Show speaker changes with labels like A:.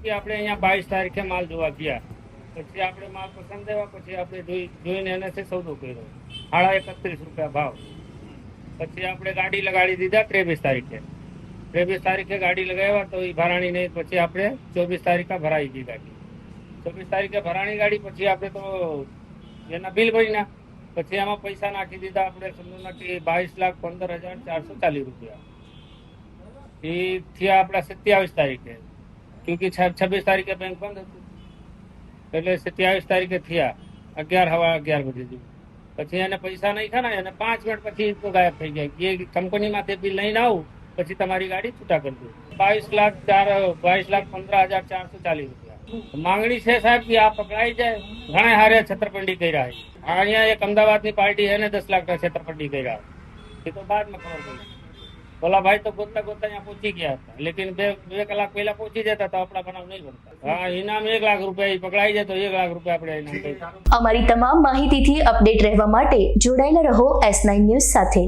A: કે આપણે અહીંયા 22 તારીખે માલ જોવા ગયા, પછી આપણે માલ પસંદ આવ્યા, પછી આપણે જોઈને એનાથી સોદો કર્યો, 31 રૂપિયા ભાવ. પછી આપણે ગાડી લગાડી દીધા 23 તારીખે. 23 તારીખે ગાડી લગાવ્યા તો એ ભરાણી નહીં. પછી આપણે 24 તારીખે ભરાઈ ગઈ ગાડી. 24 તારીખે ભરાણી ગાડી. પછી આપણે તો એના બિલ ભરીના. પછી એમાં પૈસા નાખી દીધા આપણે, સમજો ને કે 22,15,440 રૂપિયા. એ થયા આપણા 27 તારીખે, क्योंकि 26 तारीखे बैंक बंद હતું, એટલે 27 તારીખે થયા 11:11 બજે. પછી એને પૈસા નહીં ખરા, એને 5 મિનિટ પછી તો ગાયબ થઈ ગયા. એ કંપનીમાંથી બિલ લઈને આવું પછી તમારી ગાડી છૂટા કરી દઉં. 22,15,440 રૂપિયા માંગણી છે સાહેબ કે આ પકડાઈ જાય. ઘણા હારે છેતરપિંડી કર્યા છે. અહીંયા એક અમદાવાદની પાર્ટી એને 10 લાખના છેતરપિંડી કર્યા. એ તો બાદમાં ખબર પડી. बोला भाई तो गोता गोता यहाँ पहुंची गया था, लेकिन 2 कलाक पहला पहुंची जाता तो अपना बनाव नहीं बनता. हाँ, इनाम 1 लाख रुपया पकड़ाई जाए तो 1 लाख रुपया આપણે ઇનામ.
B: અમારી તમામ માહિતીથી અપડેટ રહેવા માટે જોડાયેલા રહો S9 ન્યૂઝ સાથે.